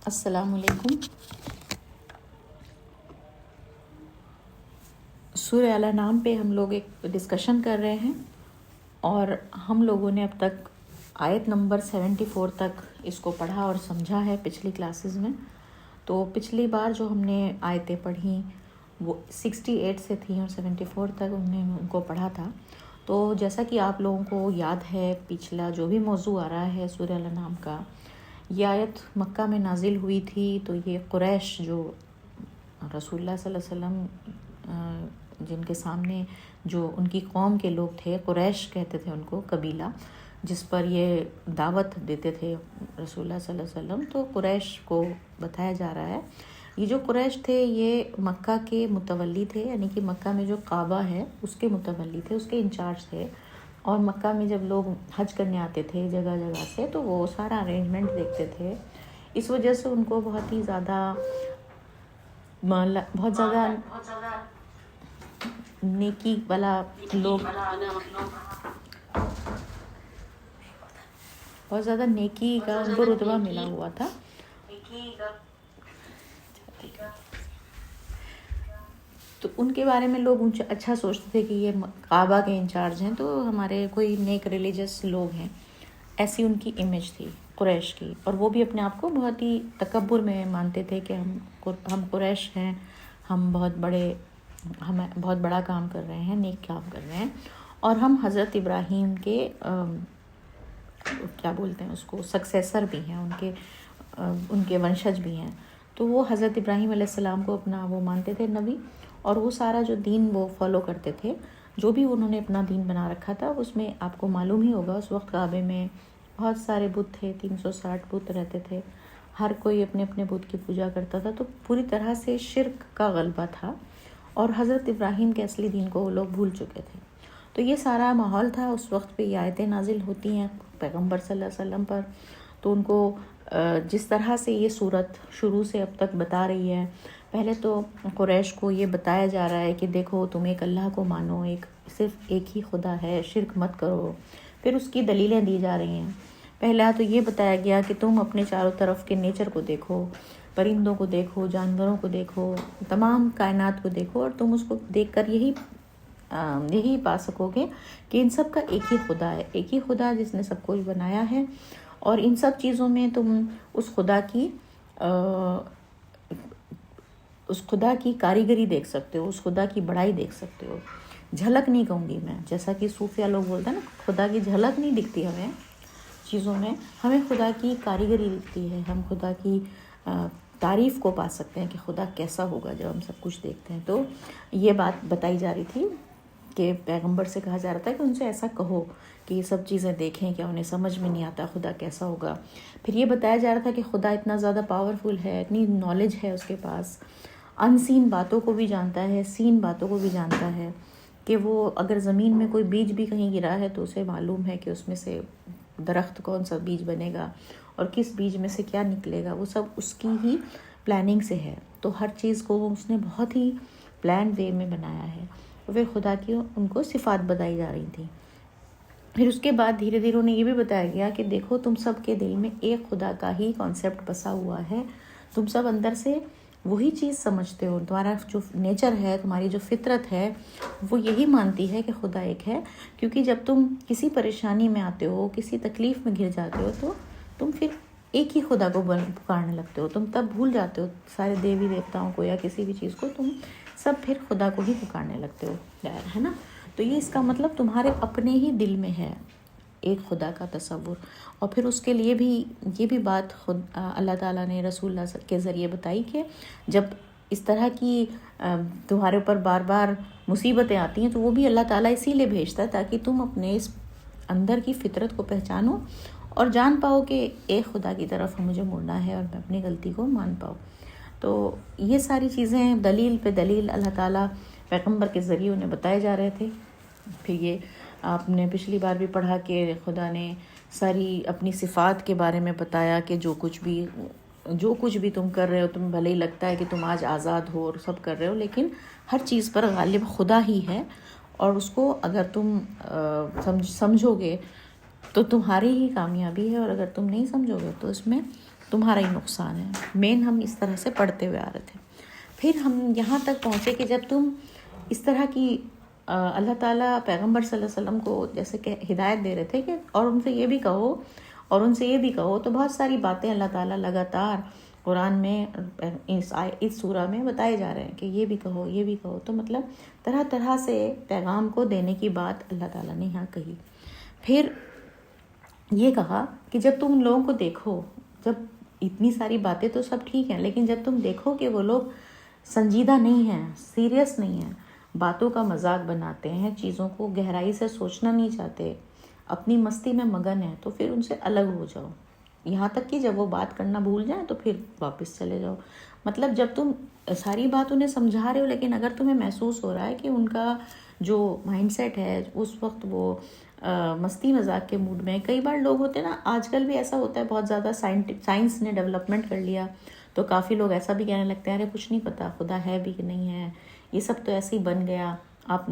السلام علیکم۔ سورہ الانعام پہ ہم لوگ ایک ڈسکشن کر رہے ہیں اور ہم لوگوں نے اب تک آیت نمبر 74 تک اس کو پڑھا اور سمجھا ہے پچھلی کلاسز میں۔ تو پچھلی بار جو ہم نے آیتیں پڑھیں وہ 68 سے تھیں اور 74 تک ہم نے ان کو پڑھا تھا۔ تو جیسا کہ آپ لوگوں کو یاد ہے پچھلا جو بھی موضوع آ رہا ہے سورہ الانعام کا، یہ آیت مکہ میں نازل ہوئی تھی۔ تو یہ قریش جو رسول اللہ صلی اللہ علیہ وسلم جن کے سامنے جو ان کی قوم کے لوگ تھے، قریش کہتے تھے ان کو، قبیلہ جس پر یہ دعوت دیتے تھے رسول اللہ صلی اللہ علیہ وسلم، تو قریش کو بتایا جا رہا ہے۔ یہ جو قریش تھے یہ مکہ کے متولی تھے، یعنی کہ مکہ میں جو کعبہ ہے اس کے متولی تھے، اس کے انچارج تھے۔ اور مکہ میں جب لوگ حج کرنے آتے تھے جگہ جگہ سے تو وہ سارا ارینجمنٹ دیکھتے تھے۔ اس وجہ سے ان کو بہت زیادہ نیکی والا لوگ، بہت زیادہ نیکی کا ان کو رتبہ ملا ہوا تھا۔ تو ان کے بارے میں لوگ اچھا سوچتے تھے کہ یہ کعبہ کے انچارج ہیں تو ہمارے کوئی نیک ریلیجس لوگ ہیں، ایسی ان کی امیج تھی قریش کی۔ اور وہ بھی اپنے آپ کو بہت ہی تکبر میں مانتے تھے کہ ہم قریش ہیں، ہم بہت بڑا کام کر رہے ہیں، نیک کام کر رہے ہیں، اور ہم حضرت ابراہیم کے کیا بولتے ہیں اس کو، سکسیسر بھی ہیں، ان کے ونشج بھی ہیں۔ تو وہ حضرت ابراہیم علیہ السلام کو اپنا وہ مانتے تھے نبی، اور وہ سارا جو دین وہ فالو کرتے تھے، جو بھی انہوں نے اپنا دین بنا رکھا تھا اس میں آپ کو معلوم ہی ہوگا اس وقت کعبے میں بہت سارے بت تھے، 360 بت رہتے تھے، ہر کوئی اپنے اپنے بت کی پوجا کرتا تھا۔ تو پوری طرح سے شرک کا غلبہ تھا اور حضرت ابراہیم کے اصلی دین کو وہ لوگ بھول چکے تھے۔ تو یہ سارا ماحول تھا اس وقت پہ یہ آیتیں نازل ہوتی ہیں پیغمبر صلی اللہ علیہ وسلم پر۔ تو ان کو جس طرح سے یہ صورت شروع سے اب تک بتا رہی ہے، پہلے تو قریش کو یہ بتایا جا رہا ہے کہ دیکھو تم ایک اللہ کو مانو، صرف ایک ہی خدا ہے، شرک مت کرو۔ پھر اس کی دلیلیں دی جا رہی ہیں۔ پہلا تو یہ بتایا گیا کہ تم اپنے چاروں طرف کے نیچر کو دیکھو، پرندوں کو دیکھو، جانوروں کو دیکھو، تمام کائنات کو دیکھو، اور تم اس کو دیکھ کر یہی پا سکو گے کہ ان سب کا ایک ہی خدا ہے، ایک ہی خدا جس نے سب کچھ بنایا ہے۔ اور ان سب چیزوں میں تم اس خدا کی کاریگری دیکھ سکتے ہو، اس خدا کی بڑائی دیکھ سکتے ہو۔ جھلک نہیں کہوں گی میں، جیسا کہ صوفیہ لوگ بولتے ہیں نا، خدا کی جھلک نہیں دکھتی ہمیں چیزوں میں، ہمیں خدا کی کاریگری دکھتی ہے، ہم خدا کی تعریف کو پا سکتے ہیں کہ خدا کیسا ہوگا جب ہم سب کچھ دیکھتے ہیں۔ تو یہ بات بتائی جا رہی تھی کہ پیغمبر سے کہا جا رہا تھا کہ ان سے ایسا کہو کہ یہ سب چیزیں دیکھیں، کیا انہیں سمجھ میں نہیں آتا خدا کیسا ہوگا۔ پھر یہ بتایا جا رہا تھا کہ خدا اتنا زیادہ پاورفل ہے، اتنی نالج ہے اس کے پاس، ان سین باتوں کو بھی جانتا ہے، سین باتوں کو بھی جانتا ہے، کہ وہ اگر زمین میں کوئی بیج بھی کہیں گرا ہے تو اسے معلوم ہے کہ اس میں سے درخت کون سا بیج بنے گا اور کس بیج میں سے کیا نکلے گا، وہ سب اس کی ہی پلاننگ سے ہے۔ تو ہر چیز کو اس نے بہت ہی پلانڈ وے میں بنایا ہے۔ وہ خدا کی ان کو صفات بتائی جا رہی تھی۔ پھر اس کے بعد دھیرے دھیرے انہیں یہ بھی بتایا گیا کہ دیکھو تم سب کے دل میں ایک خدا کا ہی کانسیپٹ بسا ہوا ہے، تم سب اندر سے وہی چیز سمجھتے ہو، تمہارا جو نیچر ہے، تمہاری جو فطرت ہے وہ یہی مانتی ہے کہ خدا ایک ہے۔ کیونکہ جب تم کسی پریشانی میں آتے ہو، کسی تکلیف میں گر جاتے ہو تو تم پھر ایک ہی خدا کو پکارنے لگتے ہو، تم تب بھول جاتے ہو سارے دیوی دیوتاؤں کو یا کسی بھی چیز کو، تم سب پھر خدا کو ہی پکارنے لگتے ہو، ہے نا۔ تو یہ اس کا مطلب تمہارے اپنے ہی دل میں ہے ایک خدا کا تصور۔ اور پھر اس کے لیے بھی یہ بھی بات خود اللہ تعالیٰ نے رسول اللہ کے ذریعے بتائی کہ جب اس طرح کی تمہارے اوپر بار بار مصیبتیں آتی ہیں تو وہ بھی اللہ تعالیٰ اسی لیے بھیجتا ہے تاکہ تم اپنے اس اندر کی فطرت کو پہچانو اور جان پاؤ کہ ایک خدا کی طرف مجھے مڑنا ہے اور میں اپنی غلطی کو مان پاؤں۔ تو یہ ساری چیزیں دلیل پہ دلیل اللہ تعالیٰ پیغمبر کے ذریعے انہیں بتائے جا رہے تھے۔ پھر یہ آپ نے پچھلی بار بھی پڑھا کہ خدا نے ساری اپنی صفات کے بارے میں بتایا کہ جو کچھ بھی تم کر رہے ہو، تم بھلے ہی لگتا ہے کہ تم آج آزاد ہو اور سب کر رہے ہو، لیکن ہر چیز پر غالب خدا ہی ہے، اور اس کو اگر تم سمجھو گے تو تمہاری ہی کامیابی ہے، اور اگر تم نہیں سمجھو گے تو اس میں تمہارا ہی نقصان ہے. مین ہم اس طرح سے پڑھتے ہوئے آ رہے تھے. پھر ہم یہاں تک پہنچے کہ جب تم اس طرح کی اللہ تعالیٰ پیغمبر صلی اللہ علیہ وسلم کو جیسے کہ ہدایت دے رہے تھے کہ اور ان سے یہ بھی کہو اور ان سے یہ بھی کہو، تو بہت ساری باتیں اللہ تعالیٰ لگاتار قرآن میں اس سورہ میں بتائے جا رہے ہیں کہ یہ بھی کہو یہ بھی کہو. تو مطلب طرح طرح سے پیغام کو دینے کی بات اللہ تعالیٰ نے یہاں کہی. پھر یہ کہا کہ جب تم لوگوں کو دیکھو، جب اتنی ساری باتیں تو سب ٹھیک ہیں، لیکن جب تم دیکھو کہ وہ لوگ سنجیدہ نہیں ہیں، سیریس نہیں ہیں، باتوں کا مذاق بناتے ہیں، چیزوں کو گہرائی سے سوچنا نہیں چاہتے، اپنی مستی میں مگن ہیں، تو پھر ان سے الگ ہو جاؤ. یہاں تک کہ جب وہ بات کرنا بھول جائیں تو پھر واپس چلے جاؤ. مطلب جب تم ساری بات انہیں سمجھا رہے ہو، لیکن اگر تمہیں محسوس ہو رہا ہے کہ ان کا جو مائنڈ سیٹ ہے اس وقت وہ مستی مذاق کے موڈ میں، کئی بار لوگ ہوتے ہیں نا، آج کل بھی ایسا ہوتا ہے، بہت زیادہ سائنس نے ڈیولپمنٹ کر لیا تو کافی لوگ ایسا بھی کہنے لگتے ہیں ارے کچھ نہیں پتا خدا ہے بھی کہ نہیں ہے، یہ سب تو ایسے ہی بن گیا. آپ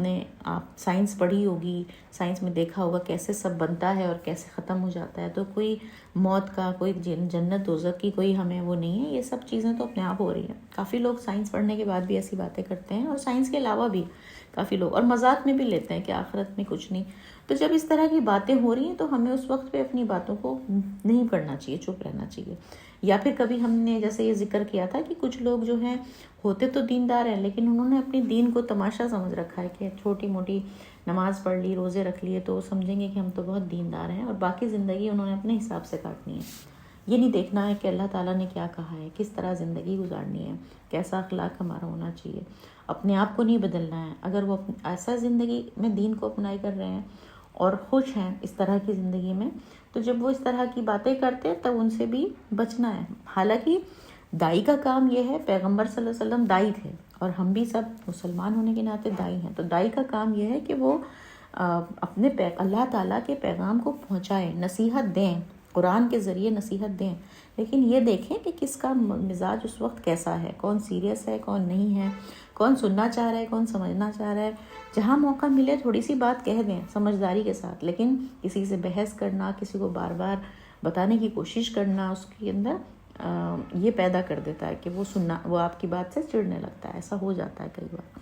سائنس پڑھی ہوگی، سائنس میں دیکھا ہوگا کیسے سب بنتا ہے اور کیسے ختم ہو جاتا ہے، تو کوئی موت کا، کوئی جنت دوزخ کی کوئی ہمیں وہ نہیں ہے. یہ سب چیزیں تو اپنے آپ ہو رہی ہیں. کافی لوگ سائنس پڑھنے کے بعد بھی ایسی باتیں کرتے ہیں، اور سائنس کے علاوہ بھی کافی لوگ اور مذاق میں بھی لیتے ہیں کہ آخرت میں کچھ نہیں. تو جب اس طرح کی باتیں ہو رہی ہیں تو ہمیں اس وقت پہ اپنی باتوں کو نہیں کرنا چاہیے، چپ رہنا چاہیے. یا پھر کبھی ہم نے جیسے یہ ذکر کیا تھا کہ کچھ لوگ جو ہیں ہوتے تو دیندار ہیں، لیکن انہوں نے اپنی دین کو تماشا سمجھ رکھا ہے کہ چھوٹی موٹی نماز پڑھ لی، روزے رکھ لیے تو وہ سمجھیں گے کہ ہم تو بہت دیندار ہیں، اور باقی زندگی انہوں نے اپنے حساب سے کاٹنی ہے. یہ نہیں دیکھنا ہے کہ اللہ تعالیٰ نے کیا کہا ہے، کس طرح زندگی گزارنی ہے، کیسا اخلاق ہمارا ہونا چاہیے. اپنے آپ کو نہیں بدلنا ہے. اگر وہ ایسا زندگی میں دین کو اپنائی کر رہے ہیں اور خوش ہیں اس طرح کی زندگی میں، تو جب وہ اس طرح کی باتیں کرتے ہیں تب ان سے بھی بچنا ہے. حالانکہ دائی کا کام یہ ہے، پیغمبر صلی اللہ علیہ وسلم دائی تھے اور ہم بھی سب مسلمان ہونے کے ناطے دائی ہیں. تو دائی کا کام یہ ہے کہ وہ اپنے اللہ تعالیٰ کے پیغام کو پہنچائیں، نصیحت دیں، قرآن کے ذریعے نصیحت دیں. لیکن یہ دیکھیں کہ کس کا مزاج اس وقت کیسا ہے، کون سیریس ہے کون نہیں ہے، کون سننا چاہ رہا ہے کون سمجھنا چاہ رہا ہے. جہاں موقع ملے تھوڑی سی بات کہہ دیں سمجھداری کے ساتھ، لیکن کسی سے بحث کرنا، کسی کو بار بار بتانے کی کوشش کرنا، اس کے اندر یہ پیدا کر دیتا ہے کہ وہ آپ کی بات سے چڑنے لگتا ہے. ایسا ہو جاتا ہے کئی بار.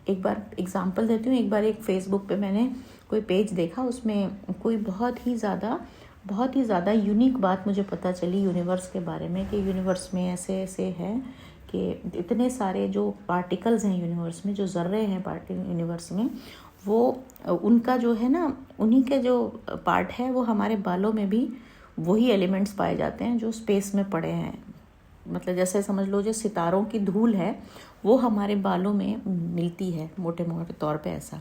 ایک بار اگزامپل دیتی ہوں. ایک بار ایک فیس بک پہ میں نے کوئی پیج دیکھا، اس میں کوئی بہت ہی زیادہ یونیک بات مجھے پتہ چلی یونیورس کے بارے میں، کہ یونیورس میں ایسے ایسے ہے کہ اتنے سارے جو پارٹیکلز ہیں یونیورس میں، جو ذرے ہیں یونیورس میں، وہ ان کا جو ہے نا، انہی کے جو پارٹ ہے وہ ہمارے بالوں میں بھی وہی ایلیمنٹس پائے جاتے ہیں جو اسپیس میں پڑے ہیں. مطلب جیسے سمجھ لو جو ستاروں کی دھول ہے وہ ہمارے بالوں میں ملتی ہے موٹے موٹے طور پہ ایسا.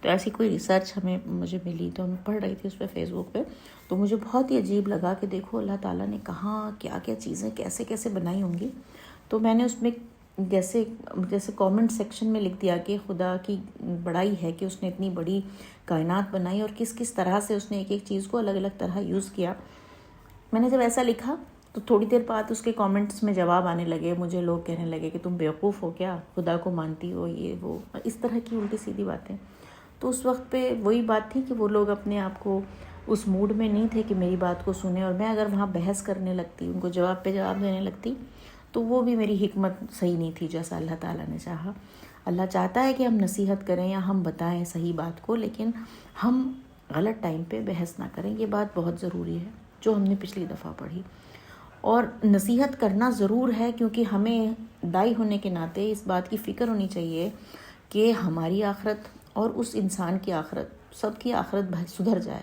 تو ایسی کوئی ریسرچ مجھے ملی، تو میں پڑھ رہی تھی اس پہ فیس بک پہ، تو مجھے بہت ہی عجیب لگا کہ دیکھو اللہ تعالیٰ نے کہاں کیا کیا چیزیں کیسے کیسے بنائی ہوں گی. تو میں نے اس میں جیسے کامنٹ سیکشن میں لکھ دیا کہ خدا کی بڑائی ہے کہ اس نے اتنی بڑی کائنات بنائی اور کس کس طرح سے اس نے ایک ایک چیز کو الگ الگ طرح یوز کیا. میں نے جب ایسا لکھا تو تھوڑی دیر بعد اس کے کامنٹس میں جواب آنے لگے. مجھے لوگ کہنے لگے کہ تم بیوقوف ہو کیا، خدا کو مانتی ہو، یہ وہ اس طرح کی الٹی سیدھی باتیں. تو اس وقت پہ وہی بات تھی کہ وہ لوگ اپنے آپ کو اس موڈ میں نہیں تھے کہ میری بات کو سنیں، اور میں اگر وہاں بحث کرنے لگتی، ان کو جواب پہ جواب دینے لگتی، تو وہ بھی میری حکمت صحیح نہیں تھی جیسا اللہ تعالیٰ نے چاہا. اللہ چاہتا ہے کہ ہم نصیحت کریں یا ہم بتائیں صحیح بات کو، لیکن ہم غلط ٹائم پہ بحث نہ کریں. یہ بات بہت ضروری ہے جو ہم نے پچھلی دفعہ پڑھی. اور نصیحت کرنا ضرور ہے، کیونکہ ہمیں دائی ہونے کے ناطے اس بات کی فکر ہونی چاہیے کہ ہماری آخرت اور اس انسان کی آخرت، سب کی آخرت سدھر جائے.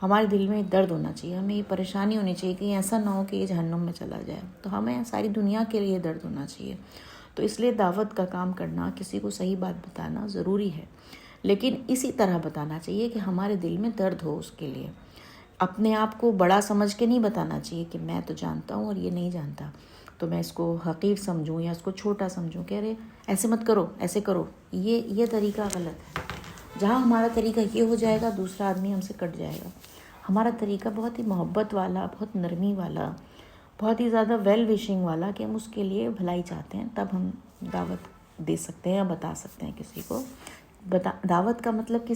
ہمارے دل میں درد ہونا چاہیے، ہمیں یہ پریشانی ہونی چاہیے کہ ایسا نہ ہو کہ یہ جہنم میں چلا جائے. تو ہمیں ساری دنیا کے لیے درد ہونا چاہیے. تو اس لیے دعوت کا کام کرنا، کسی کو صحیح بات بتانا ضروری ہے، لیکن اسی طرح بتانا چاہیے کہ ہمارے دل میں درد ہو. اس کے لیے اپنے آپ کو بڑا سمجھ کے نہیں بتانا چاہیے کہ میں تو جانتا ہوں اور یہ نہیں جانتا، تو میں اس کو حقیر سمجھوں یا اس کو چھوٹا سمجھوں کہ ارے ایسے مت کرو، ایسے کرو. یہ طریقہ غلط ہے. جہاں ہمارا طریقہ یہ ہو جائے گا دوسرا آدمی ہم سے کٹ جائے گا. ہمارا طریقہ بہت ہی محبت والا، بہت نرمی والا، بہت ہی زیادہ ویل وشنگ والا، کہ ہم اس کے لیے بھلائی چاہتے ہیں، تب ہم دعوت دے سکتے ہیں یا بتا سکتے ہیں کسی کو. دعوت کا مطلب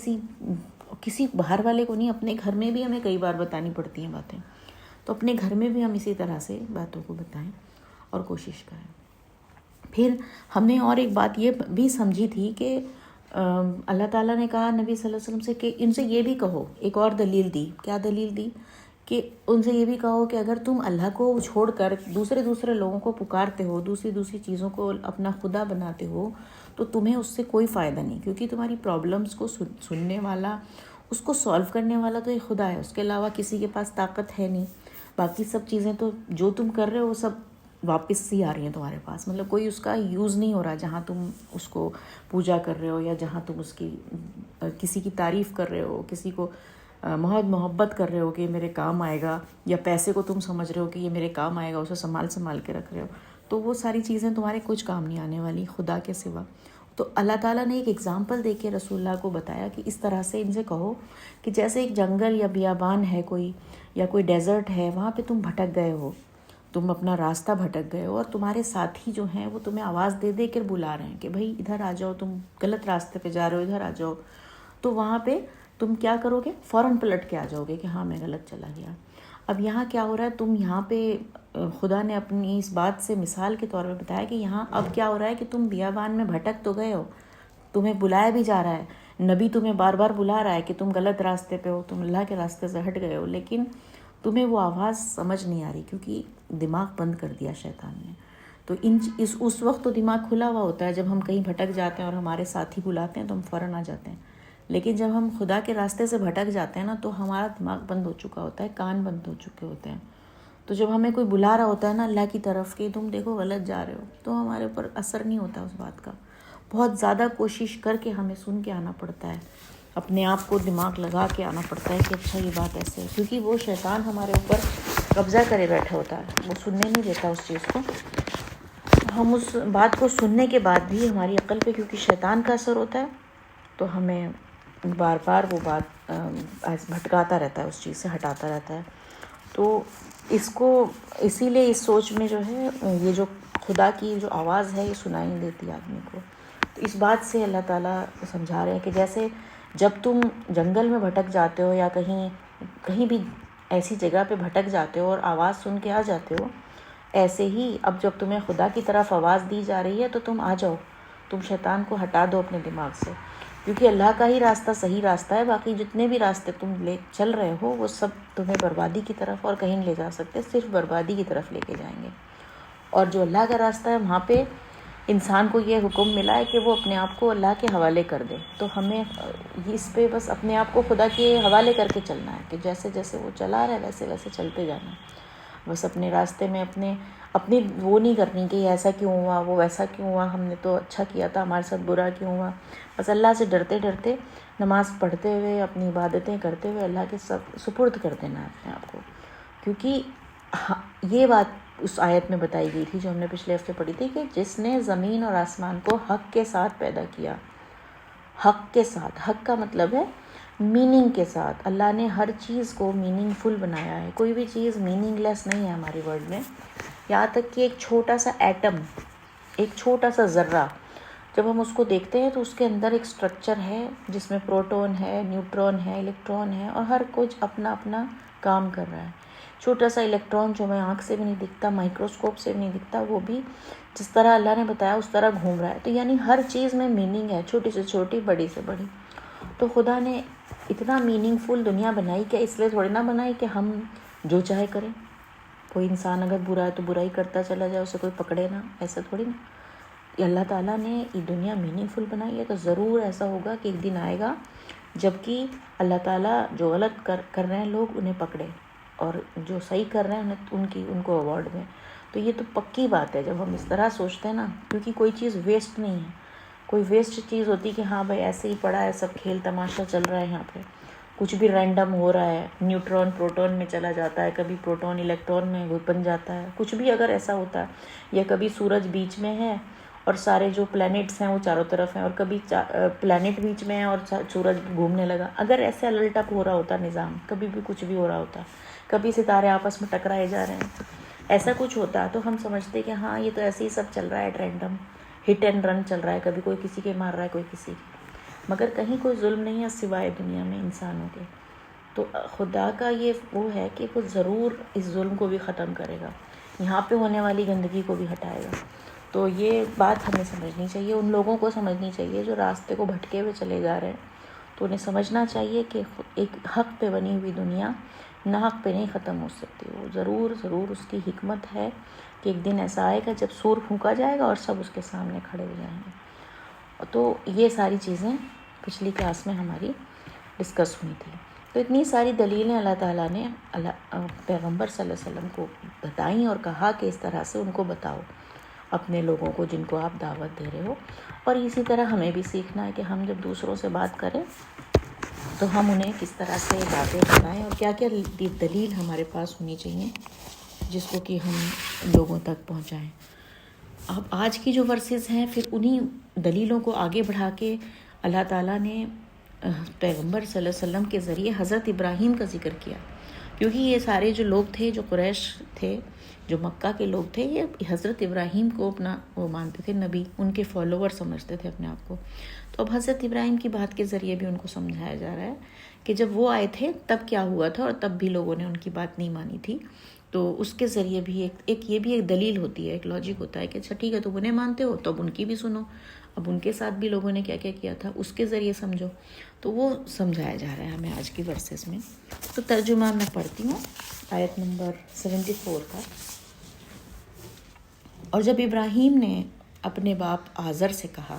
کسی باہر والے کو نہیں، اپنے گھر میں بھی ہمیں کئی بار بتانی پڑتی ہیں باتیں. تو اپنے گھر میں بھی ہم اسی طرح سے باتوں کو بتائیں اور کوشش کریں. پھر ہم نے اور ایک بات یہ بھی سمجھی تھی کہ اللہ تعالیٰ نے کہا نبی صلی اللہ علیہ وسلم سے کہ ان سے یہ بھی کہو. ایک اور دلیل دی. کیا دلیل دی؟ کہ ان سے یہ بھی کہو کہ اگر تم اللہ کو چھوڑ کر دوسرے لوگوں کو پکارتے ہو، دوسری چیزوں کو اپنا خدا بناتے ہو، تو تمہیں اس سے کوئی فائدہ نہیں، کیونکہ تمہاری پرابلمس کو سننے والا، اس کو سولو کرنے والا تو ایک خدا ہے. اس کے علاوہ کسی کے پاس طاقت ہے نہیں. باقی سب چیزیں تو جو تم کر رہے ہو وہ سب واپس ہی آ رہی ہیں تمہارے پاس. مطلب کوئی اس کا یوز نہیں ہو رہا جہاں تم اس کو پوجا کر رہے ہو، یا جہاں تم اس کی کسی کی تعریف کر رہے ہو، کسی کو محبت کر رہے ہو کہ میرے کام آئے گا، یا پیسے کو تم سمجھ رہے ہو کہ یہ میرے کام آئے گا، اسے سنبھال کے رکھ رہے ہو، تو وہ ساری چیزیں تمہارے کچھ کام نہیں آنے والی خدا کے سوا. تو اللہ تعالیٰ نے ایک ایگزامپل دے کے رسول اللہ کو بتایا کہ اس طرح سے ان سے کہو کہ جیسے ایک جنگل یا بیابان ہے کوئی، یا کوئی ڈیزرٹ ہے، وہاں پہ تم بھٹک گئے ہو، تم اپنا راستہ بھٹک گئے ہو، اور تمہارے ساتھی جو ہیں وہ تمہیں آواز دے کر بلا رہے ہیں کہ بھائی ادھر آ جاؤ، تم غلط راستے پہ جا رہے ہو، ادھر آ جاؤ. تو وہاں پہ تم کیا کرو گے؟ فوراً پلٹ کے آ جاؤ گے کہ ہاں میں غلط چلا گیا. اب یہاں کیا ہو رہا ہے؟ تم یہاں پہ خدا نے اپنی اس بات سے مثال کے طور پہ بتایا کہ یہاں اب کیا ہو رہا ہے کہ تم بیابان میں بھٹک تو گئے ہو، تمہیں بلایا بھی جا رہا ہے، نبی تمہیں بار بار بلا رہا ہے کہ تم غلط راستے پہ ہو، تم اللہ کے راستے سے ہٹ گئے ہو، لیکن تمہیں وہ آواز سمجھ نہیں آ رہی کیونکہ دماغ بند کر دیا شیطان نے. تو اس وقت تو دماغ کھلا ہوا ہوتا ہے، جب ہم کہیں بھٹک جاتے ہیں اور ہمارے ساتھی بلاتے ہیں تو ہم فوراً آ جاتے ہیں. لیکن جب ہم خدا کے راستے سے بھٹک جاتے ہیں نا، تو ہمارا دماغ بند ہو چکا ہوتا ہے، کان بند ہو چکے ہوتے ہیں. تو جب ہمیں کوئی بلا رہا ہوتا ہے نا اللہ کی طرف کہ تم دیکھو غلط جا رہے ہو، تو ہمارے اوپر اثر نہیں ہوتا اس بات کا. بہت زیادہ کوشش کر کے ہمیں سن کے آنا پڑتا ہے، اپنے آپ کو دماغ لگا کے آنا پڑتا ہے کہ اچھا یہ بات ایسے ہے، کیونکہ وہ شیطان ہمارے اوپر قبضہ کرے بیٹھا ہوتا ہے، وہ سننے نہیں دیتا اس چیز کو. ہم اس بات کو سننے کے بعد بھی ہماری عقل پہ کیونکہ شیطان کا اثر ہوتا ہے، تو ہمیں بار بار وہ بات بھٹکاتا رہتا ہے، اس چیز سے ہٹاتا رہتا ہے. تو اسی لیے اس سوچ میں جو ہے یہ جو خدا کی جو آواز ہے یہ سنائی نہیں دیتی آدمی کو. تو اس بات سے اللہ تعالیٰ سمجھا رہے ہیں کہ جیسے جب تم جنگل میں بھٹک جاتے ہو یا کہیں بھی ایسی جگہ پہ بھٹک جاتے ہو اور آواز سن کے آ جاتے ہو، ایسے ہی اب جب تمہیں خدا کی طرف آواز دی جا رہی ہے تو تم آ جاؤ، تم شیطان کو ہٹا دو اپنے دماغ سے، کیونکہ اللہ کا ہی راستہ صحیح راستہ ہے. باقی جتنے بھی راستے تم چل رہے ہو وہ سب تمہیں بربادی کی طرف اور کہیں نہیں لے جا سکتے، صرف بربادی کی طرف لے کے جائیں گے. اور جو اللہ کا راستہ ہے وہاں پہ انسان کو یہ حکم ملا ہے کہ وہ اپنے آپ کو اللہ کے حوالے کر دے. تو ہمیں اس پہ بس اپنے آپ کو خدا کے حوالے کر کے چلنا ہے کہ جیسے جیسے وہ چلا رہا ہے ویسے ویسے چلتے جانا ہے. بس اپنے راستے میں اپنی وہ نہیں کرنی کہ ایسا کیوں ہوا، وہ ویسا کیوں ہوا، ہم نے تو اچھا کیا تھا، ہمارے ساتھ برا کیوں ہوا. بس اللہ سے ڈرتے ڈرتے نماز پڑھتے ہوئے اپنی عبادتیں کرتے ہوئے اللہ کے سپرد کر دینا ہے اپنے آپ کو. کیونکہ یہ بات اس آیت میں بتائی گئی تھی جو ہم نے پچھلے ہفتے پڑھی تھی کہ جس نے زمین اور آسمان کو حق کے ساتھ پیدا کیا، حق کے ساتھ، حق کا مطلب ہے میننگ کے ساتھ. اللہ نے ہر چیز کو میننگ فل بنایا ہے، کوئی بھی چیز میننگ لیس نہیں ہے ہماری ورلڈ میں. یہاں تک کہ ایک چھوٹا سا ایٹم، ایک چھوٹا سا ذرہ جب ہم اس کو دیکھتے ہیں تو اس کے اندر ایک سٹرکچر ہے جس میں پروٹون ہے، نیوٹرون ہے، الیکٹرون ہے، اور ہر کچھ اپنا اپنا کام کر رہا ہے. چھوٹا سا الیکٹران جو ہمیں آنکھ سے بھی نہیں دکھتا، مائکروسکوپ سے بھی نہیں دکھتا، وہ بھی جس طرح اللہ نے بتایا اس طرح گھوم رہا ہے. تو یعنی ہر چیز میں میننگ ہے، چھوٹی سے چھوٹی، بڑی سے بڑی. تو خدا نے اتنا میننگ فل دنیا بنائی کہ اس لیے تھوڑی نہ بنائی کہ ہم جو چاہے کریں. کوئی انسان اگر برا ہے تو برائی کرتا چلا جائے، اسے کوئی پکڑے نہ، ایسا تھوڑی نا. اللہ تعالیٰ نے یہ دنیا میننگ فل بنائی ہے. تو ضرور ایسا ہوگا کہ ایک دن آئے گا جب کہ اللہ تعالیٰ جو غلط کر رہے ہیں لوگ انہیں پکڑے، اور جو صحیح کر رہے ہیں ان کو ایوارڈ دیں. تو یہ تو پکی بات ہے جب ہم اس طرح سوچتے ہیں نا، کیونکہ کوئی چیز ویسٹ نہیں ہے. کوئی ویسٹ چیز ہوتی کہ ہاں بھائی ایسے ہی پڑا ہے، سب کھیل تماشا چل رہا ہے، یہاں پہ کچھ بھی رینڈم ہو رہا ہے، نیوٹرون پروٹون میں چلا جاتا ہے، کبھی پروٹون الیکٹرون میں بن جاتا ہے، کچھ بھی اگر ایسا ہوتا ہے، یا کبھی سورج بیچ میں ہے اور سارے جو پلینٹس ہیں وہ چاروں طرف ہیں، اور کبھی پلینٹ بیچ میں ہے اور سورج گھومنے لگا. اگر ایسے الٹ اپ ہو رہا ہوتا نظام، کبھی بھی کچھ بھی ہو رہا ہوتا، کبھی ستارے آپس میں ٹکرائے جا رہے ہیں، ایسا کچھ ہوتا تو ہم سمجھتے کہ ہاں یہ تو ایسے ہی سب چل رہا ہے، رینڈم ہٹ اینڈ رن چل رہا ہے، کبھی کوئی کسی کے مار رہا ہے، کوئی کسی کے. مگر کہیں کوئی ظلم نہیں ہے سوائے دنیا میں انسانوں کے. تو خدا کا یہ وہ ہے کہ وہ ضرور اس ظلم کو بھی ختم کرے گا، یہاں پہ ہونے والی گندگی کو بھی ہٹائے گا۔ تو یہ بات ہمیں سمجھنی چاہیے، ان لوگوں کو سمجھنی چاہیے جو راستے کو بھٹکے ہوئے چلے جا رہے ہیں، تو انہیں سمجھنا چاہیے کہ ایک حق پہ بنی ہوئی دنیا نہ حق پہ نہیں ختم ہو سکتی، وہ ضرور ضرور اس کی حکمت ہے کہ ایک دن ایسا آئے گا جب سور پھونکا جائے گا اور سب اس کے سامنے کھڑے ہو جائیں گے۔ تو یہ ساری چیزیں پچھلی کلاس میں ہماری ڈسکس ہوئی تھی۔ تو اتنی ساری دلیلیں اللہ تعالیٰ نے پیغمبر صلی اللہ علیہ وسلم کو بتائیں اور کہا کہ اس طرح سے ان کو بتاؤ اپنے لوگوں کو جن کو آپ دعوت دے رہے ہو۔ اور اسی طرح ہمیں بھی سیکھنا ہے کہ ہم جب دوسروں سے بات کریں تو ہم انہیں کس طرح سے باتیں بتائیں اور کیا کیا دلیل ہمارے پاس ہونی چاہیے جس کو کہ ہم لوگوں تک پہنچائیں۔ اب آج کی جو ورسز ہیں پھر انہی دلیلوں کو آگے بڑھا کے اللہ تعالیٰ نے پیغمبر صلی اللہ علیہ وسلم کے ذریعے حضرت ابراہیم کا ذکر کیا، کیونکہ یہ سارے جو لوگ تھے، جو قریش تھے، جو مکہ کے لوگ تھے، یہ حضرت ابراہیم کو اپنا وہ مانتے تھے، نبی، ان کے فالوور سمجھتے تھے اپنے آپ کو۔ تو اب حضرت ابراہیم کی بات کے ذریعے بھی ان کو سمجھایا جا رہا ہے کہ جب وہ آئے تھے تب کیا ہوا تھا اور تب بھی لوگوں نے ان کی بات نہیں مانی تھی۔ تو اس کے ذریعے بھی ایک یہ بھی ایک دلیل ہوتی ہے، ایک لاجک ہوتا ہے کہ اچھا ٹھیک ہے تم انہیں مانتے ہو تو اب ان کی بھی سنو، اب ان کے ساتھ بھی لوگوں نے کیا کیا کیا تھا اس کے ذریعے سمجھو۔ تو وہ سمجھایا جا رہا ہے ہمیں آج کی ورسز میں۔ تو ترجمہ میں پڑھتی ہوں آیت نمبر 74 کا۔ اور جب ابراہیم نے اپنے باپ آزر سے کہا،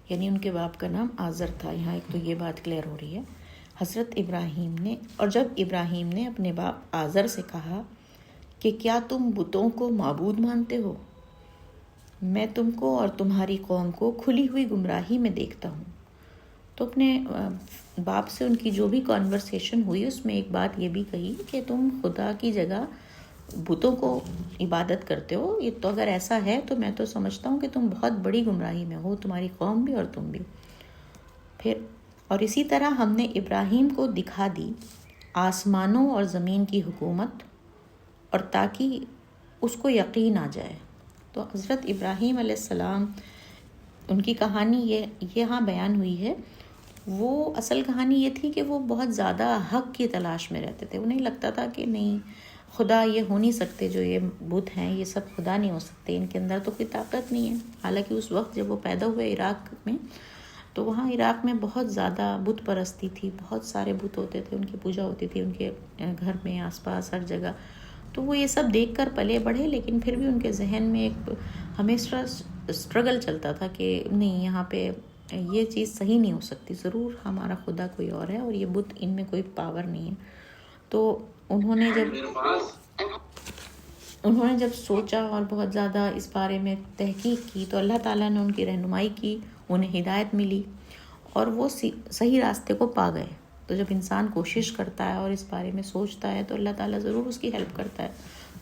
یعنی ان کے باپ کا نام آزر تھا، یہاں ایک تو یہ بات کلیئر ہو رہی ہے، حضرت ابراہیم نے، اور جب ابراہیم نے اپنے باپ آزر سے کہا کہ کیا تم بتوں کو معبود مانتے ہو؟ میں تم کو اور تمہاری قوم کو کھلی ہوئی گمراہی میں دیکھتا ہوں۔ تو اپنے باپ سے ان کی جو بھی کانورسیشن ہوئی اس میں ایک بات یہ بھی کہی کہ تم خدا کی جگہ بتوں کو عبادت کرتے ہو، یہ تو اگر ایسا ہے تو میں تو سمجھتا ہوں کہ تم بہت بڑی گمراہی میں ہو، تمہاری قوم بھی اور تم بھی۔ پھر اور اسی طرح ہم نے ابراہیم کو دکھا دی آسمانوں اور زمین کی حکومت، اور تاکہ اس کو یقین آ جائے۔ تو حضرت ابراہیم علیہ السلام، ان کی کہانی یہ یہاں بیان ہوئی ہے۔ وہ اصل کہانی یہ تھی کہ وہ بہت زیادہ حق کی تلاش میں رہتے تھے، انہیں لگتا تھا کہ نہیں خدا یہ ہو نہیں سکتے، جو یہ بت ہیں یہ سب خدا نہیں ہو سکتے، ان کے اندر تو کوئی طاقت نہیں ہے۔ حالانکہ اس وقت جب وہ پیدا ہوئے عراق میں، تو وہاں عراق میں بہت زیادہ بت پرستی تھی، بہت سارے بت ہوتے تھے، ان کی پوجا ہوتی تھی ان کے گھر میں، آس پاس، ہر جگہ۔ تو وہ یہ سب دیکھ کر پلے بڑھے، لیکن پھر بھی ان کے ذہن میں ایک ہمیشہ اسٹرگل چلتا تھا کہ نہیں یہاں پہ یہ چیز صحیح نہیں ہو سکتی، ضرور ہمارا خدا کوئی اور ہے اور یہ بت ان میں کوئی پاور نہیں ہے۔ تو انہوں نے جب سوچا اور بہت زیادہ اس بارے میں تحقیق کی تو اللہ تعالیٰ نے ان کی رہنمائی کی، انہیں ہدایت ملی اور وہ صحیح راستے کو پا گئے۔ تو جب انسان کوشش کرتا ہے اور اس بارے میں سوچتا ہے تو اللہ تعالیٰ ضرور اس کی ہیلپ کرتا ہے۔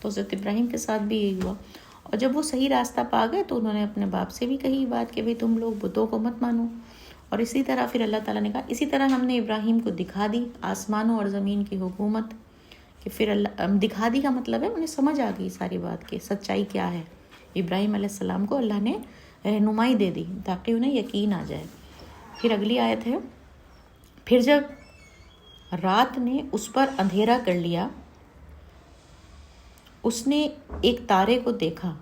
تو حضرت ابراہیم کے ساتھ بھی یہی ہوا، اور جب وہ صحیح راستہ پا گئے تو انہوں نے اپنے باپ سے بھی کہی بات کہ بھئی تم لوگ بتوں کو مت مانو۔ اور اسی طرح پھر اللہ تعالیٰ نے کہا، اسی طرح ہم نے ابراہیم کو دکھا دی آسمانوں اور زمین کی حکومت، کہ پھر اللہ دکھا دی کا مطلب ہے انہیں سمجھ آ گئی ساری بات کہ سچائی کیا ہے۔ ابراہیم علیہ السلام کو اللہ نے رہنمائی دے دی تاکہ انہیں یقین آ جائے۔ پھر اگلی آیت ہے، پھر جب رات نے اس پر اندھیرا کر لیا، اس نے ایک تارے کو دیکھا،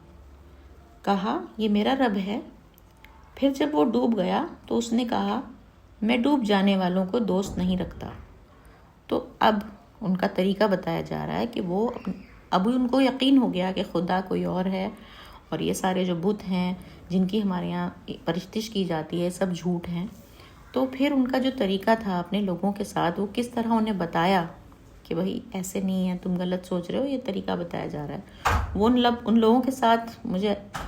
کہا یہ میرا رب ہے۔ پھر جب وہ ڈوب گیا تو اس نے کہا میں ڈوب جانے والوں کو دوست نہیں رکھتا۔ تو اب ان کا طریقہ بتایا جا رہا ہے کہ وہ اب ان کو یقین ہو گیا کہ خدا کوئی اور ہے، اور یہ سارے جو بت ہیں جن کی ہمارے یہاں پرستش کی جاتی ہے سب جھوٹ ہیں۔ تو پھر ان کا جو طریقہ تھا اپنے لوگوں کے ساتھ، وہ کس طرح انہیں بتایا کہ بھائی ایسے نہیں ہے، تم غلط سوچ رہے ہو، یہ طریقہ بتایا جا رہا ہے۔ وہ ان لوگوں کے ساتھ،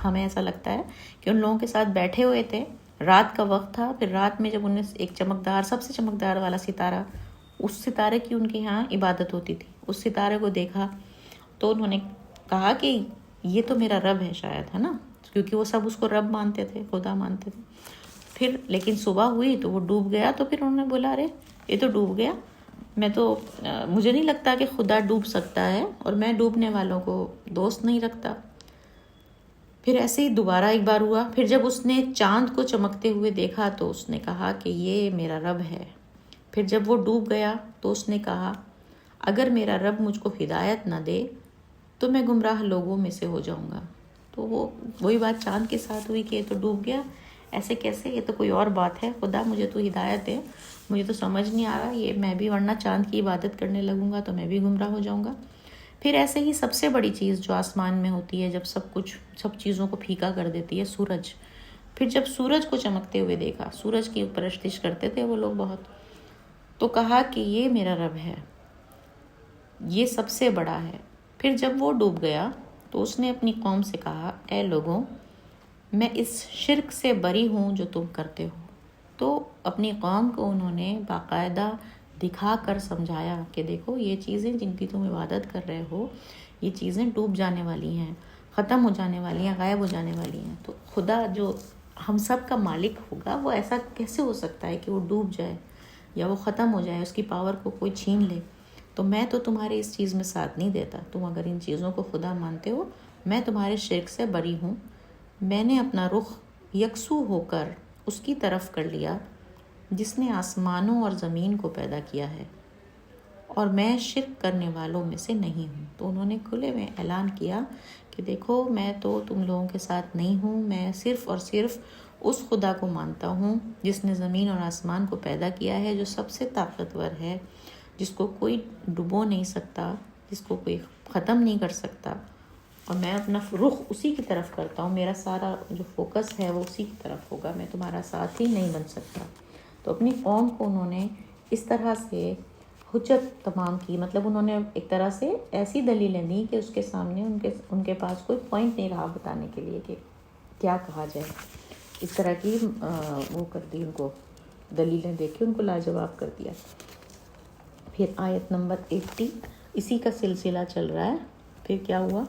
ہمیں ایسا لگتا ہے کہ ان لوگوں کے ساتھ بیٹھے ہوئے تھے، رات کا وقت تھا، پھر رات میں جب انہیں ایک چمکدار، سب سے چمکدار والا ستارہ، اس ستارے کی ان کے یہاں عبادت ہوتی تھی، اس ستارے کو دیکھا تو انہوں نے کہا کہ یہ تو میرا رب ہے شاید، ہے نا، کیونکہ وہ سب اس کو رب مانتے تھے، خدا مانتے تھے۔ پھر لیکن صبح ہوئی تو وہ ڈوب گیا، تو پھر انہوں نے بولا ارے یہ تو ڈوب گیا، مجھے نہیں لگتا کہ خدا ڈوب سکتا ہے، اور میں ڈوبنے والوں کو دوست نہیں رکھتا۔ پھر ایسے ہی دوبارہ ایک بار ہوا، پھر جب اس نے چاند کو چمکتے ہوئے دیکھا تو اس نے کہا کہ یہ میرا رب ہے۔ پھر جب وہ ڈوب گیا تو اس نے کہا اگر میرا رب مجھ کو ہدایت نہ دے تو میں گمراہ لوگوں میں سے ہو جاؤں گا۔ تو وہی بات چاند کے ساتھ ہوئی کہ یہ تو ڈوب گیا، ایسے کیسے، یہ تو کوئی اور بات ہے، خدا مجھے تو ہدایت دے، مجھے تو سمجھ نہیں آ رہا، یہ میں بھی ورنہ چاند کی عبادت کرنے لگوں گا تو میں بھی گمراہ ہو جاؤں گا۔ پھر ایسے ہی سب سے بڑی چیز جو آسمان میں ہوتی ہے جب سب چیزوں کو پھیکا کر دیتی ہے، سورج۔ پھر جب سورج کو چمکتے ہوئے دیکھا، سورج کی پرستش کرتے تھے وہ لوگ بہت، تو کہا کہ یہ میرا رب ہے، یہ سب سے بڑا ہے۔ پھر جب وہ ڈوب گیا تو اس نے اپنی قوم سے کہا اے لوگوں، میں اس شرک سے بری ہوں جو تم کرتے ہو۔ تو اپنی قوم کو انہوں نے باقاعدہ دکھا کر سمجھایا کہ دیکھو یہ چیزیں جن کی تم عبادت کر رہے ہو، یہ چیزیں ڈوب جانے والی ہیں، ختم ہو جانے والی ہیں، غائب ہو جانے والی ہیں۔ تو خدا جو ہم سب کا مالک ہوگا وہ ایسا کیسے ہو سکتا ہے کہ وہ ڈوب جائے یا وہ ختم ہو جائے، اس کی پاور کو کوئی چھین لے؟ تو میں تو تمہارے اس چیز میں ساتھ نہیں دیتا، تم اگر ان چیزوں کو خدا مانتے ہو، میں تمہارے شرک سے بری ہوں۔ میں نے اپنا رخ یکسو ہو کر اس کی طرف کر لیا جس نے آسمانوں اور زمین کو پیدا کیا ہے، اور میں شرک کرنے والوں میں سے نہیں ہوں۔ تو انہوں نے کھلے میں اعلان کیا کہ دیکھو میں تو تم لوگوں کے ساتھ نہیں ہوں، میں صرف اور صرف اس خدا کو مانتا ہوں جس نے زمین اور آسمان کو پیدا کیا ہے، جو سب سے طاقتور ہے، جس کو کوئی ڈبو نہیں سکتا، جس کو کوئی ختم نہیں کر سکتا، اور میں اپنا رخ اسی کی طرف کرتا ہوں، میرا سارا جو فوکس ہے وہ اسی کی طرف ہوگا، میں تمہارا ساتھ ہی نہیں بن سکتا۔ تو اپنی قوم کو انہوں نے اس طرح سے حجت تمام کی، مطلب انہوں نے ایک طرح سے ایسی دلیلیں دی کہ اس کے سامنے ان کے پاس کوئی پوائنٹ نہیں رہا بتانے کے لیے کہ کیا کہا جائے۔ اس طرح کی وہ کر دی، ان کو دلیلیں دے کے ان کو لاجواب کر دیا۔ پھر آیت نمبر 80 اسی کا سلسلہ چل رہا ہے۔ پھر کیا ہوا؟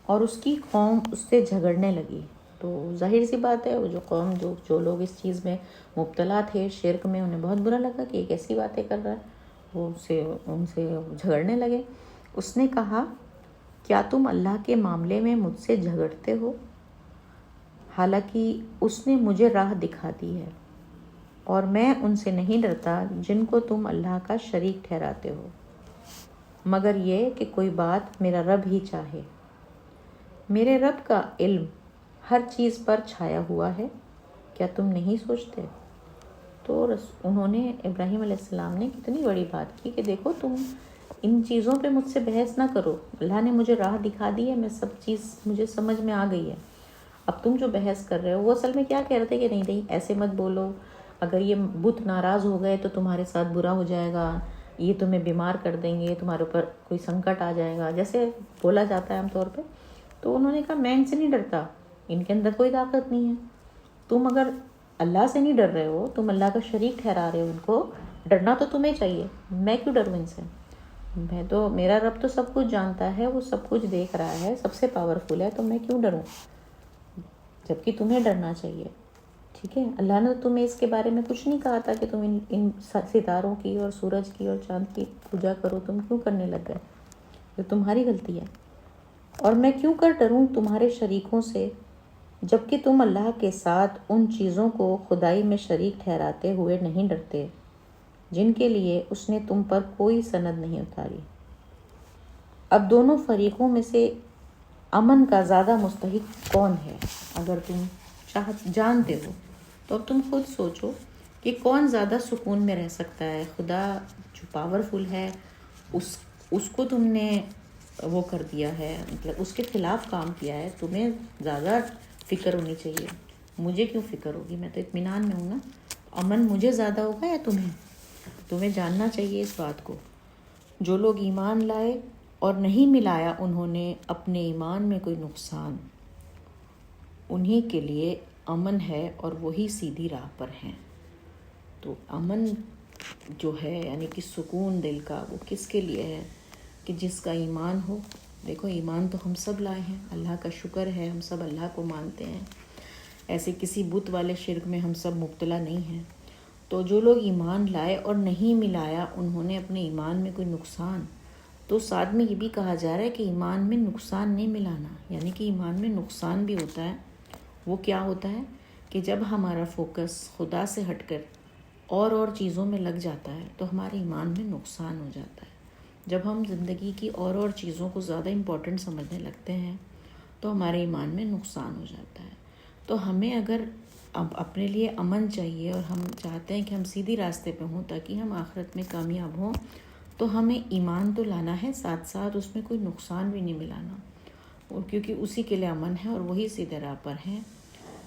اور اس کی قوم اس سے جھگڑنے لگی۔ تو ظاہر سی بات ہے وہ جو قوم جو لوگ اس چیز میں مبتلا تھے، شرک میں، انہیں بہت برا لگا کہ یہ کیسی باتیں کر رہا ہے، وہ ان سے جھگڑنے لگے۔ اس نے کہا کیا تم اللہ کے معاملے میں مجھ سے جھگڑتے ہو، حالانکہ اس نے مجھے راہ دکھا دی ہے، اور میں ان سے نہیں ڈرتا جن کو تم اللہ کا شریک ٹھہراتے ہو، مگر یہ کہ کوئی بات میرا رب ہی چاہے۔ میرے رب کا علم ہر چیز پر چھایا ہوا ہے، کیا تم نہیں سوچتے؟ تو انہوں نے، ابراہیم علیہ السلام نے کتنی بڑی بات کی کہ دیکھو تم ان چیزوں پہ مجھ سے بحث نہ کرو، اللہ نے مجھے راہ دکھا دی ہے، میں سب چیز مجھے سمجھ میں آ گئی ہے، اب تم جو بحث کر رہے ہو۔ وہ اصل میں کیا کہہ رہے تھے کہ نہیں ایسے مت بولو، اگر یہ بت ناراض ہو گئے تو تمہارے ساتھ برا ہو جائے گا، یہ تمہیں بیمار کر دیں گے، تمہارے اوپر کوئی سنکٹ آ جائے گا، جیسے بولا جاتا ہے عام طور پہ۔ تو انہوں نے کہا میں ان سے نہیں ڈرتا، ان کے اندر کوئی طاقت نہیں ہے، تم اگر اللہ سے نہیں ڈر رہے ہو، تم اللہ کا شریک ٹھہرا رہے ہو، ان کو ڈرنا تو تمہیں چاہیے، میں کیوں ڈروں ان سے؟ میرا رب تو سب کچھ جانتا ہے، وہ سب کچھ دیکھ رہا ہے، سب سے پاورفل ہے، تو میں کیوں ڈروں، جبکہ تمہیں ڈرنا چاہیے۔ ٹھیک ہے، اللہ نے تمہیں اس کے بارے میں کچھ نہیں کہا تھا کہ تم ان ستاروں کی اور سورج کی اور چاند کی پوجا کرو، تم کیوں کرنے لگ گئے؟ یہ تمہاری غلطی ہے۔ اور میں کیوں کر ڈروں تمہارے شریکوں سے، جبکہ تم اللہ کے ساتھ ان چیزوں کو خدائی میں شریک ٹھہراتے ہوئے نہیں ڈرتے جن کے لیے اس نے تم پر کوئی سند نہیں اتاری۔ اب دونوں فریقوں میں سے امن کا زیادہ مستحق کون ہے؟ اگر تم جانتے ہو تو اب تم خود سوچو کہ کون زیادہ سکون میں رہ سکتا ہے۔ خدا جو پاورفل ہے، اس کو تم نے وہ کر دیا ہے، مطلب اس کے خلاف کام کیا ہے، تمہیں زیادہ فکر ہونی چاہیے۔ مجھے کیوں فکر ہوگی، میں تو اطمینان میں ہوں نا۔ امن مجھے زیادہ ہوگا یا تمہیں جاننا چاہیے اس بات کو۔ جو لوگ ایمان لائے اور نہیں ملایا انہوں نے اپنے ایمان میں کوئی نقصان، انہی کے لیے امن ہے اور وہی سیدھی راہ پر ہیں۔ تو امن جو ہے یعنی کہ سکون دل کا، وہ کس کے لیے ہے؟ کہ جس کا ایمان ہو۔ دیکھو ایمان تو ہم سب لائے ہیں، اللہ کا شکر ہے، ہم سب اللہ کو مانتے ہیں، ایسے کسی بت والے شرک میں ہم سب مبتلا نہیں ہیں۔ تو جو لوگ ایمان لائے اور نہیں ملایا انہوں نے اپنے ایمان میں کوئی نقصان، تو ساتھ میں یہ بھی کہا جا رہا ہے کہ ایمان میں نقصان نہیں ملانا، یعنی کہ ایمان میں نقصان بھی ہوتا ہے۔ وہ کیا ہوتا ہے کہ جب ہمارا فوکس خدا سے ہٹ کر اور چیزوں میں لگ جاتا ہے تو ہمارے ایمان میں نقصان ہو جاتا ہے۔ جب ہم زندگی کی اور چیزوں کو زیادہ امپورٹنٹ سمجھنے لگتے ہیں تو ہمارے ایمان میں نقصان ہو جاتا ہے۔ تو ہمیں اگر اب اپنے لیے امن چاہیے اور ہم چاہتے ہیں کہ ہم سیدھی راستے پہ ہوں تاکہ ہم آخرت میں کامیاب ہوں، تو ہمیں ایمان تو لانا ہے، ساتھ ساتھ اس میں کوئی نقصان بھی نہیں ملانا، اور کیونکہ اسی کے لیے امن ہے اور وہی سیدھے راہ پر ہیں۔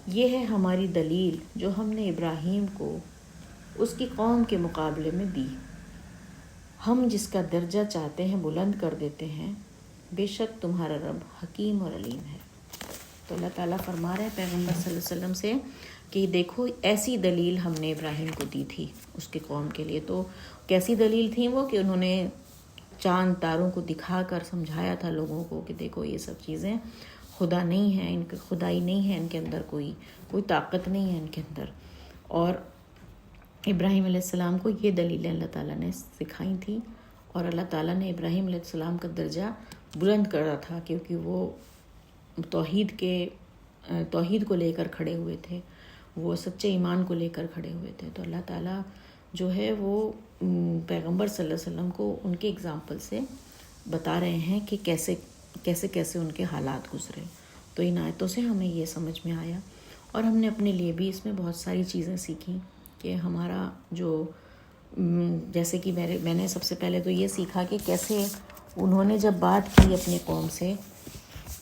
یہ ہے ہماری دلیل جو ہم نے ابراہیم کو اس کی قوم کے مقابلے میں دی۔ ہم جس کا درجہ چاہتے ہیں بلند کر دیتے ہیں، بے شک تمہارا رب حکیم اور علیم ہے۔ تو اللہ تعالیٰ فرما رہے ہیں پیغمبر صلی اللہ علیہ وسلم سے کہ دیکھو ایسی دلیل ہم نے ابراہیم کو دی تھی اس کی قوم کے لیے۔ تو کیسی دلیل تھی وہ کہ انہوں نے چاند تاروں کو دکھا کر سمجھایا تھا لوگوں کو کہ دیکھو یہ سب چیزیں خدا نہیں ہیں، ان کی خدائی نہیں ہے، ان کے اندر کوئی طاقت نہیں ہے ان کے اندر۔ اور ابراہیم علیہ السلام کو یہ دلیلیں اللہ تعالیٰ نے سکھائی تھیں، اور اللہ تعالیٰ نے ابراہیم علیہ السلام کا درجہ بلند کرا تھا کیونکہ وہ توحید کو لے کر کھڑے ہوئے تھے، وہ سچے ایمان کو لے کر کھڑے ہوئے تھے۔ تو اللہ تعالیٰ جو ہے وہ پیغمبر صلی اللہ علیہ وسلم کو ان کے اگزامپل سے بتا رہے ہیں کہ کیسے ان کے حالات گزرے۔ تو ان آیتوں سے ہمیں یہ سمجھ میں آیا، اور ہم نے اپنے لیے بھی اس میں بہت ساری چیزیں سیکھیں کہ ہمارا جو جیسے کہ میں نے سب سے پہلے تو یہ سیکھا کہ کیسے انہوں نے جب بات کی اپنی قوم سے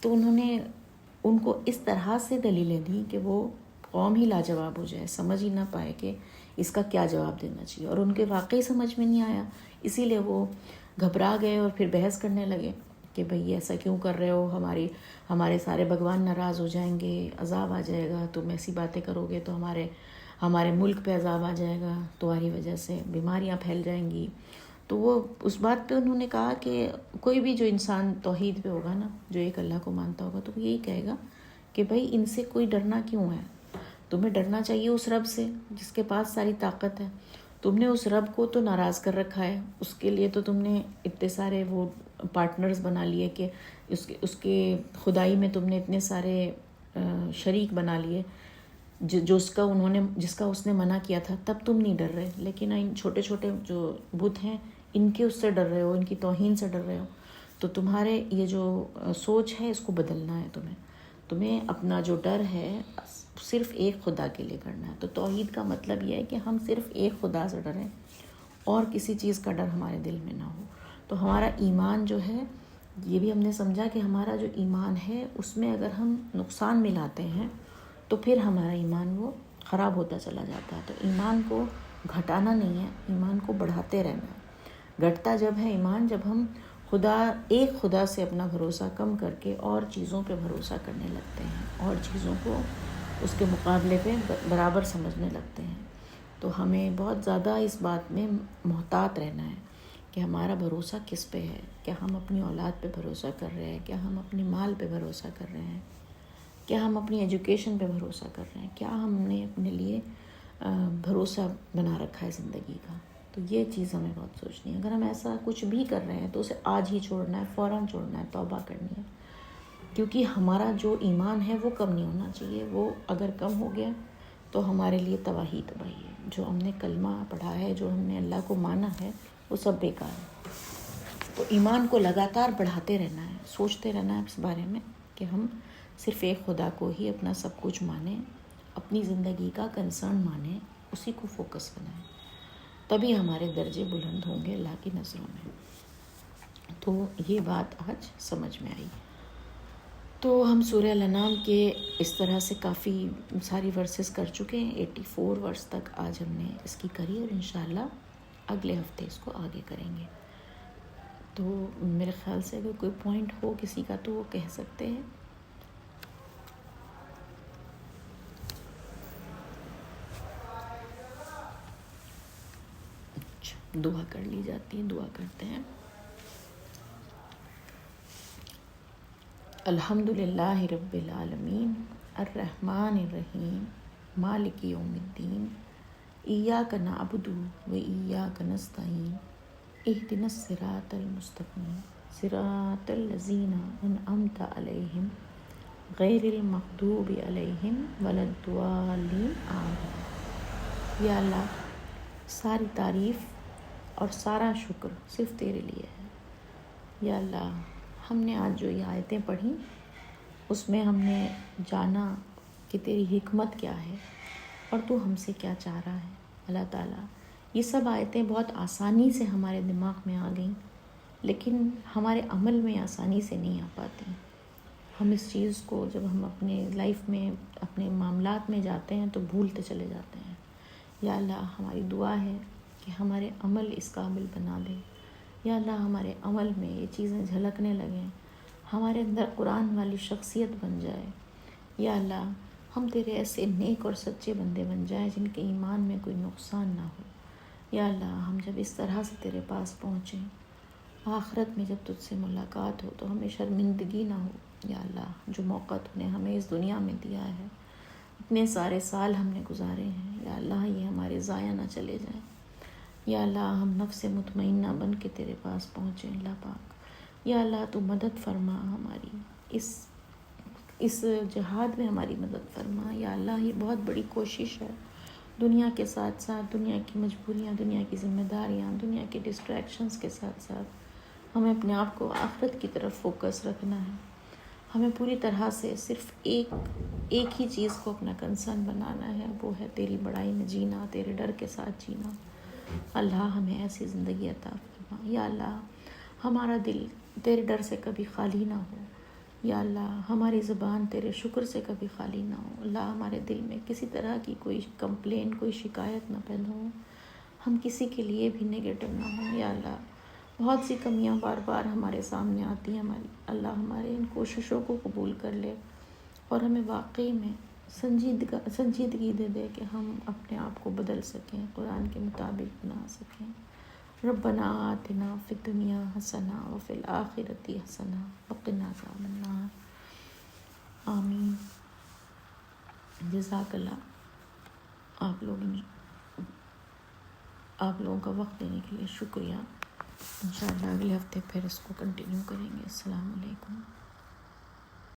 تو انہوں نے ان کو اس طرح سے دلیلیں دیں کہ وہ قوم ہی لاجواب ہو جائے، سمجھ ہی نہ پائے کہ اس کا کیا جواب دینا چاہیے، اور ان کے واقعی سمجھ میں نہیں آیا، اسی لیے وہ گھبرا گئے اور پھر بحث کرنے لگے کہ بھئی ایسا کیوں کر رہے ہو، ہمارے سارے بھگوان ناراض ہو جائیں گے، عذاب آ جائے گا، تم ایسی باتیں کرو گے تو ہمارے ملک پہ عذاب آ جائے گا، تمہاری وجہ سے بیماریاں پھیل جائیں گی۔ تو وہ اس بات پہ انہوں نے کہا کہ کوئی بھی جو انسان توحید پہ ہوگا نا، جو ایک اللہ کو مانتا ہوگا، تو وہ یہی کہے گا کہ بھئی ان سے کوئی ڈرنا کیوں ہے، تمہیں ڈرنا چاہیے اس رب سے جس کے پاس ساری طاقت ہے۔ تم نے اس رب کو تو ناراض کر رکھا ہے، اس کے لیے تو تم نے اتنے سارے وہ پارٹنرز بنا لیے کہ اس کے خدائی میں تم نے اتنے سارے شریک بنا لیے جس کا اس نے منع کیا تھا، تب تم نہیں ڈر رہے، لیکن ان چھوٹے چھوٹے جو بت ہیں ان کے اس سے ڈر رہے ہو، ان کی توہین سے ڈر رہے ہو۔ تو تمہارے یہ جو سوچ ہے اس کو بدلنا ہے، تمہیں اپنا جو ڈر ہے صرف ایک خدا کے لیے کرنا ہے۔ تو توحید کا مطلب یہ ہے کہ ہم صرف ایک خدا سے ڈریں اور کسی چیز کا ڈر ہمارے دل میں نہ ہو۔ تو ہمارا ایمان جو ہے، یہ بھی ہم نے سمجھا کہ ہمارا جو ایمان ہے اس میں اگر ہم نقصان ملاتے ہیں تو پھر ہمارا ایمان وہ خراب ہوتا چلا جاتا ہے۔ تو ایمان کو گھٹانا نہیں ہے، ایمان کو بڑھاتے رہنا ہے۔ گھٹتا جب ہے ایمان جب ہم ایک خدا سے اپنا بھروسہ کم کر کے اور چیزوں پہ بھروسہ کرنے لگتے ہیں، اور چیزوں کو اس کے مقابلے پہ برابر سمجھنے لگتے ہیں۔ تو ہمیں بہت زیادہ اس بات میں محتاط رہنا ہے کہ ہمارا بھروسہ کس پہ ہے، کیا ہم اپنی اولاد پہ بھروسہ کر رہے ہیں، کیا ہم اپنی مال پہ بھروسہ کر رہے ہیں، کیا ہم اپنی ایجوکیشن پہ بھروسہ کر رہے ہیں، کیا ہم نے اپنے لیے بھروسہ بنا رکھا ہے زندگی کا۔ تو یہ چیز ہمیں بہت سوچنی ہے۔ اگر ہم ایسا کچھ بھی کر رہے ہیں تو اسے آج ہی چھوڑنا ہے، فوراً چھوڑنا ہے، توبہ کرنی ہے، کیونکہ ہمارا جو ایمان ہے وہ کم نہیں ہونا چاہیے۔ وہ اگر کم ہو گیا تو ہمارے لیے تباہی ہے۔ جو ہم نے کلمہ پڑھا ہے، جو ہم نے اللہ کو مانا ہے، وہ سب بیکار ہے۔ تو ایمان کو لگاتار بڑھاتے رہنا ہے، سوچتے رہنا ہے اس بارے میں کہ ہم صرف ایک خدا کو ہی اپنا سب کچھ مانیں، اپنی زندگی کا کنسرن مانیں، اسی کو فوکس بنائیں، تبھی ہمارے درجے بلند ہوں گے اللہ کی نظروں میں۔ تو یہ بات آج سمجھ میں آئی۔ تو ہم سورہ الانعام کے اس طرح سے کافی ساری ورسز کر چکے ہیں، 84 ورس تک آج ہم نے اس کی کری، اور انشاءاللہ اگلے ہفتے اس کو آگے کریں گے۔ تو میرے خیال سے اگر کوئی پوائنٹ ہو کسی کا تو وہ کہہ سکتے ہیں۔ دعا کر لی جاتی ہے، دعا کرتے ہیں۔ الحمدللہ رب العالمین الرحمن الرحیم مالک یوم الدین ایاک نعبد و ایاک نستعین اہدنا الصراط المستقیم صراط الذین انعمت علیہم غیر المغضوب علیہم ولا الضالین آمین۔ یا اللہ، ساری تعریف اور سارا شکر صرف تیرے لیے ہے۔ یا اللہ، ہم نے آج جو یہ آیتیں پڑھیں اس میں ہم نے جانا کہ تیری حکمت کیا ہے اور تو ہم سے کیا چاہ رہا ہے۔ اللہ تعالیٰ، یہ سب آیتیں بہت آسانی سے ہمارے دماغ میں آ گئیں، لیکن ہمارے عمل میں آسانی سے نہیں آ پاتی۔ ہم اس چیز کو جب ہم اپنے لائف میں اپنے معاملات میں جاتے ہیں تو بھولتے چلے جاتے ہیں۔ یا اللہ، ہماری دعا ہے کہ ہمارے عمل اس قابل بنا دے۔ یا اللہ، ہمارے عمل میں یہ چیزیں جھلکنے لگیں، ہمارے اندر قرآن والی شخصیت بن جائے۔ یا اللہ، ہم تیرے ایسے نیک اور سچے بندے بن جائیں جن کے ایمان میں کوئی نقصان نہ ہو۔ یا اللہ، ہم جب اس طرح سے تیرے پاس پہنچیں، آخرت میں جب تجھ سے ملاقات ہو تو ہمیں شرمندگی نہ ہو۔ یا اللہ، جو موقع تو نے ہمیں اس دنیا میں دیا ہے، اتنے سارے سال ہم نے گزارے ہیں، یا اللہ یہ ہمارے ضائع نہ چلے جائیں۔ یا اللہ، ہم نفس مطمئنہ بن کے تیرے پاس پہنچیں اللہ پاک۔ یا اللہ، تو مدد فرما ہماری، اس جہاد میں ہماری مدد فرما۔ یا اللہ، یہ بہت بڑی کوشش ہے، دنیا کے ساتھ ساتھ دنیا کی مجبوریاں، دنیا کی ذمہ داریاں، دنیا کے ڈسٹریکشنز کے ساتھ ساتھ ہمیں اپنے آپ کو آخرت کی طرف فوکس رکھنا ہے۔ ہمیں پوری طرح سے صرف ایک ہی چیز کو اپنا کنسرن بنانا ہے، وہ ہے تیری بڑائی میں جینا، تیرے ڈر کے ساتھ جینا۔ اللہ، ہمیں ایسی زندگی عطا فرما۔ یا اللہ، ہمارا دل تیرے ڈر سے کبھی خالی نہ ہو۔ یا اللہ، ہماری زبان تیرے شکر سے کبھی خالی نہ ہو۔ اللہ، ہمارے دل میں کسی طرح کی کوئی کمپلین، کوئی شکایت نہ پیدا ہو، ہم کسی کے لیے بھی نگیٹو نہ ہوں۔ یا اللہ، بہت سی کمیاں بار بار ہمارے سامنے آتی ہیں، اللہ ہمارے ان کوششوں کو قبول کر لے اور ہمیں واقعی میں سنجیدگی دے دے کہ ہم اپنے آپ کو بدل سکیں، قرآن کے مطابق بنا سکیں۔ ربنا آتنا فی الدنیا حسنہ وفی الآخرۃ حسنہ وقنا عذاب النار۔ آمین۔ جزاک اللہ۔ آپ لوگوں کا وقت دینے کے لیے شکریہ۔ انشاءاللہ اگلے ہفتے پھر اس کو کنٹینیو کریں گے۔ السلام علیکم۔